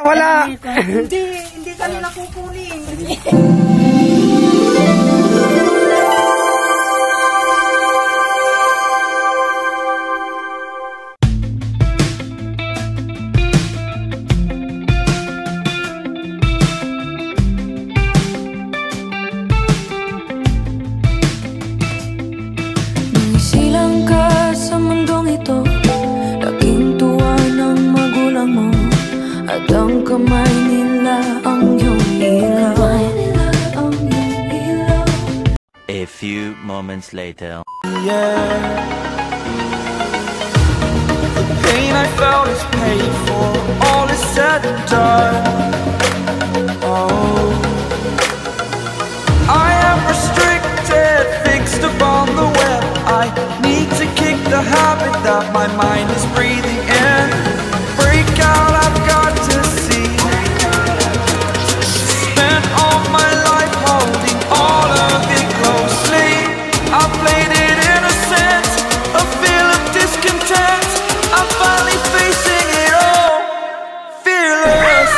wala. Hindi kanila kukunin. Silang ka sa mundong ito, laking tuwa ng magulang mo, at ang kamay nila ang iyong ilaw. A few moments later. Yeah. The pain I felt is paid for, all is said and done. Oh, I am restricted, fixed upon the web. I need to kick the habit that my mind is breathing in. Break out, I've got to see. Spent all my life holding all of it closely. I played it innocent, a feel of discontent. I'm finally facing it all, fearless.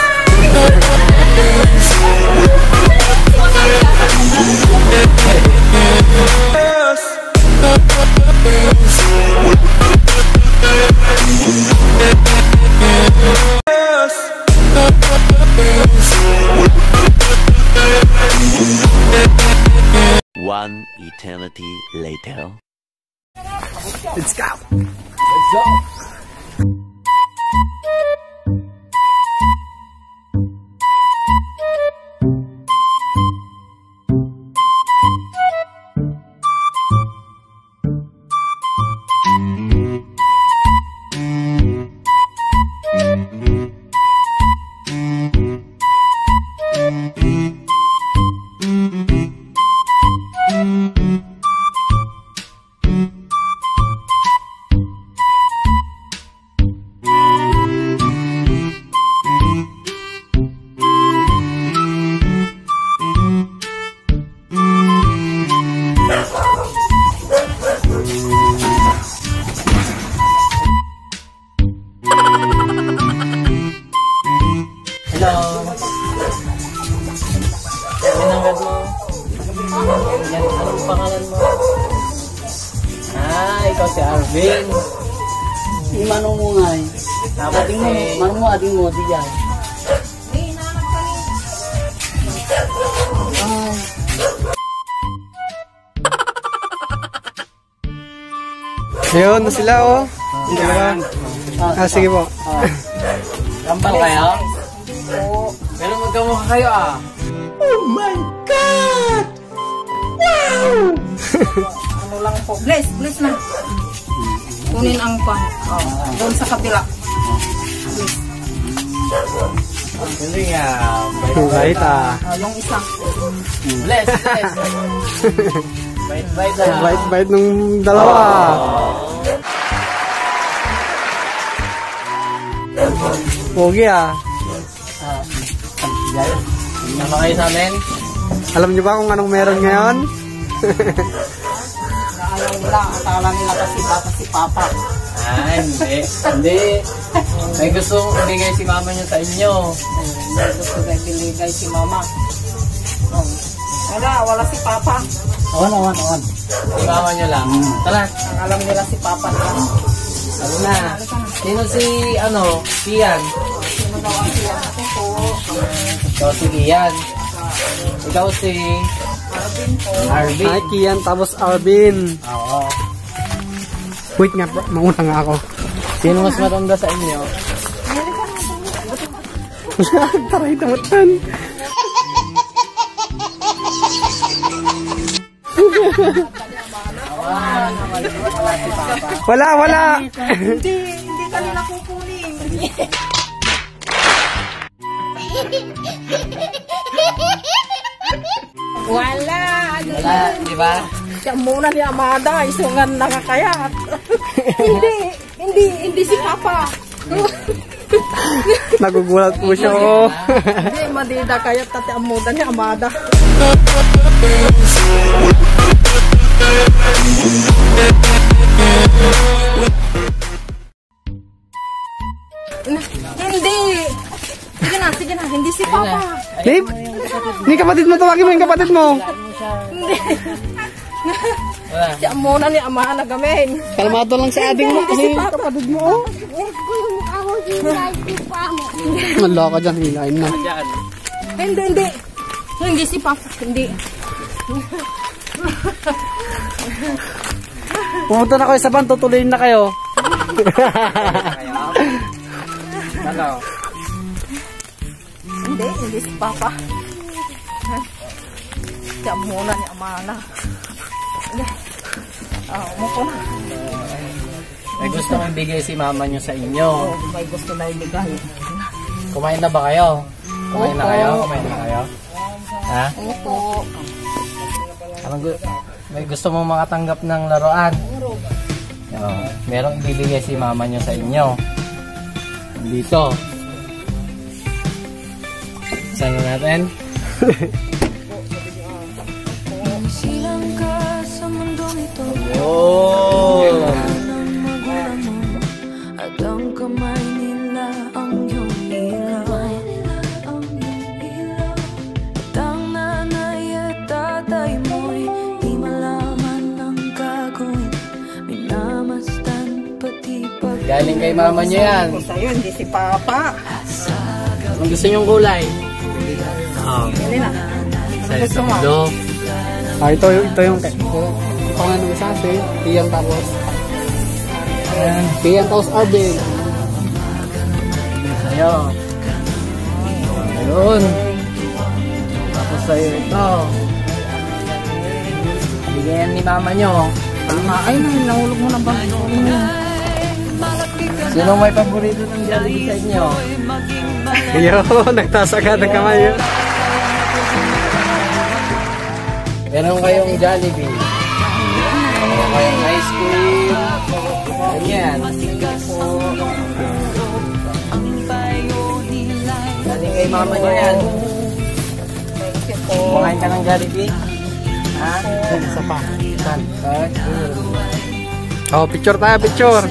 One eternity later. Let's go. Let's go. Anong pangalan mo? Ikaw si Arvin. Si Manong mo nga eh. Ating mo, Manong mo, ading mo, di dyan. Ayun na sila oh. Sige po. Kampal kayo? Pero magkamukha kayo ah. Oh my God! Wow! Ano lang po. Bless na. Kunin ang pan. Doon sa kabila. Hindi nga. Bait ah. Yung isa. Bless. Bait nung dalawa. Pogi ah. Sama kayo sa amin? Alam niyo ba kung anong meron ngayon? Ayaw nila. Akala nila kasi bata si Papa. Hindi. May gusto ibigay si mama niyo sa inyo. May gusto ibigay si Mama. Wala si Papa. Awan. Si mama niyo lang. Tara. Ang alam nila si Papa na. Ano na? Sino si, Kian? Sino daw ang siya natin po? Ikaw si Kian. Ikaw si Arvin po. Arvin. Ay, Kian tapos Arvin. Oo. Wait nga, mauna nga ako. Sino mas matanda sa inyo? Taray tamutan. Wala. Hindi kanila kukunin. Wala, di ba? siya muna ni Amada, isungan nakakayat. hindi si Papa. Nagugulat po siya oh. Hindi, madida kayat tati amuda ni Amada. Hindi na. sige na. Hindi si Papa. Dave, ni kapatid mo, tawagin mo yung kapatid mo. Wala. Siya muna ni Ama na gamin. Kalmado lang si ading mo kasi yung kapatid mo. Oh. Malo ka dyan, hilain na. Diyan. Hindi. Hindi si Papa. Hindi. Pumunta na kayo sa van, tutuloyin na kayo. Ano? Hindi si Papa. Siya muna ni Ama na. Umupo na. May gusto mong bigay si mama nyo sa inyo. May gusto na ibigay. Kumain na ba kayo? Kumain na kayo? Ha? Opo. May gusto mong makatanggap ng laruan? Merong ibibigay si mama nyo sa inyo. Dito. Saan na natin? Silang ka sa mundong ito. Oh! Ng magulang mo at ang kamay nila ang iyong ilaw. At ang nanay at tatay mo'y di malaman ang gagawin. Minamastan pati pag Galing kay mama nyo yan. Kung sa'yo, hindi si Papa. Anong gusto nyong kulay? Hindi na. Sa blue. Ah, ito yung pangalan ng isa, Tiyang tapos. Tiyang tapos Arden. Sa'yo. Ayun. Tapos sa'yo ito. Bigyan ni mama nyo. Ay, nahulog mo na ba? Sino may paborito ng Jollibee sa inyo? Yo, nagtaas agad ang kamay yun. Meron kayong Jollibee. Meron kayong ice cream. Ganyan. Galing kay mama nyo yan. Kumain ka ng Jollibee? Ha? Isa pa. Saan? Oh, picture tayo, picture.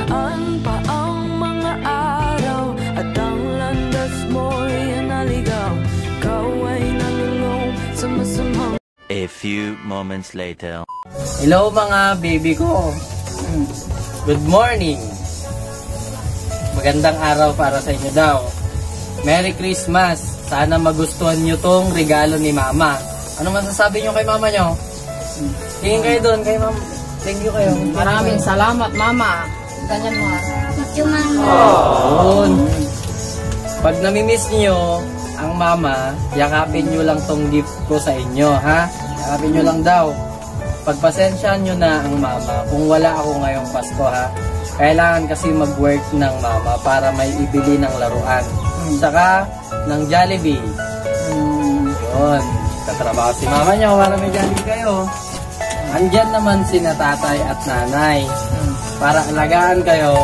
nagdaan pa ang mga araw at ang landas mo'y naligaw. Ikaw ay nalulong sa masamang A few moments later. Hello mga baby ko. Good morning. Magandang araw para sa inyo daw. Merry Christmas. Sana magustuhan nyo tong regalo ni mama. Ano masasabi nyo kay mama nyo? Tingin kayo doon kay mama. Thank you kayo. Maraming salamat, Mama. Ganyan mo. Doon. Pag namimiss nyo ang mama, yakapin nyo lang tong gift ko sa inyo, ha? Yakapin nyo lang daw. Pagpasensyahan nyo na ang mama kung wala ako ngayong Pasko, ha? Kailangan kasi mag-work ng mama para may ibili ng laruan. Saka ng Jollibee. Yun. Katrabaho si mama nyo para may Jollibee kayo. Andyan naman sina tatay at nanay para alagaan kayo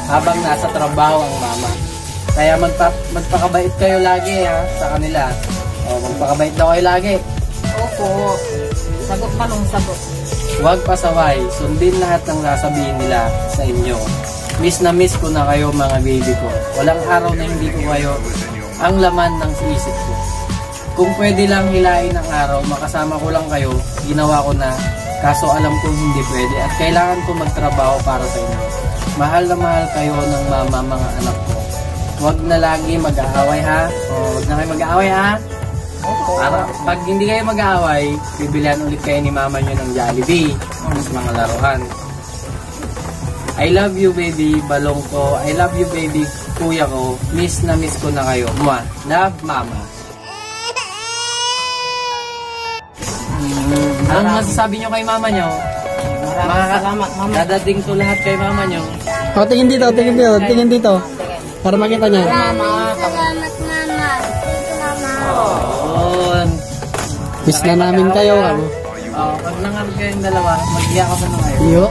habang nasa trabaho ang mama. Kaya magpakabait kayo lagi, ha, sa kanila. O, magpakabait daw kayo lagi. Opo. Sagot pa nung sagot. Huwag pasaway. Sundin lahat ng sasabihin nila sa inyo. Miss na miss ko na kayo mga baby ko. Walang araw na hindi ko kayo ang laman ng isip ko. Kung pwede lang hilain ang araw, makasama ko lang kayo, ginawa ko na. Kaso alam kong hindi pwede at kailangan ko magtrabaho para sa inyo. Mahal na mahal kayo ng mama, mga anak ko. Huwag na lagi mag-aaway, ha? O, huwag na kayo mag-aaway, ha? Para pag hindi kayo mag-aaway, bibilihan ulit kayo ni mama nyo ng Jollibee. Mas mga laruan. I love you, baby, balong ko. I love you, baby, kuya ko. Miss na miss ko na kayo. Mwah. Love, mama. Anong masasabi nyo kay mama nyo? Maraming salamat, Mama. Dadating to lahat kay mama nyo. Oh, tingin dito, tingin dito, tingin dito. Para makita niya. Salamat, Mama. Yun. Miss na namin kayo. Pag nangarap kayong dalawa, mag-iya ka pa na kayo. Yo.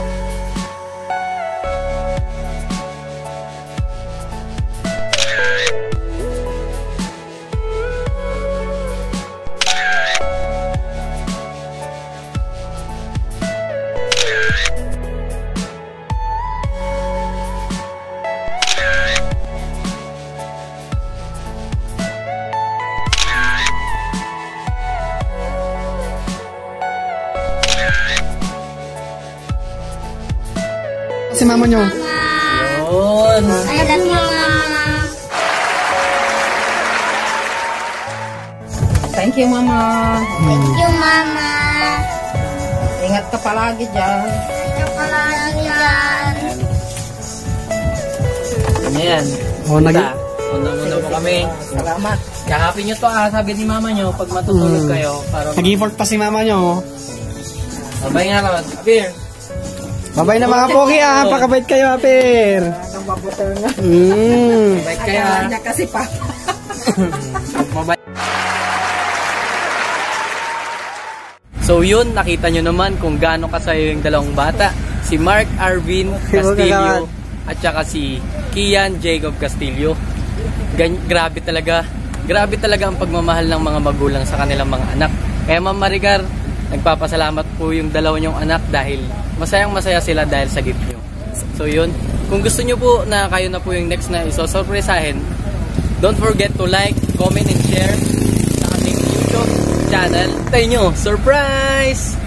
si mama nyo. Yun. I love you, Mama. Thank you, Mama. Thank you, Mama. Ingat ka palagi dyan. Ito pala yan. Ayan. Oh, Muna po kami. Salamat. Yakapin nyo to sabi ni mama nyo pag matutulog kayo. Para Nag-effort pa si mama nyo. Babay nga Rod. Apir. Babay na mga pogi pakabait kayo, Apir. Ang babuter nga. Babay kayo Akala niya kasi pa. Mabay. So yun, nakita nyo naman kung gaano kasayo yung dalawang bata. Si Mark Arvin Castillo at saka si Kian Jacob Castillo. Grabe talaga ang pagmamahal ng mga magulang sa kanilang mga anak. Kaya Ma'am Maricar, nagpapasalamat po yung dalawa nyong anak dahil masayang-masaya sila dahil sa gift nyo. So yun, kung gusto nyo po na kayo na po yung next na isosorpresahin, don't forget to like, comment, and share sa ating YouTube channel. Tayo nyo, surprise!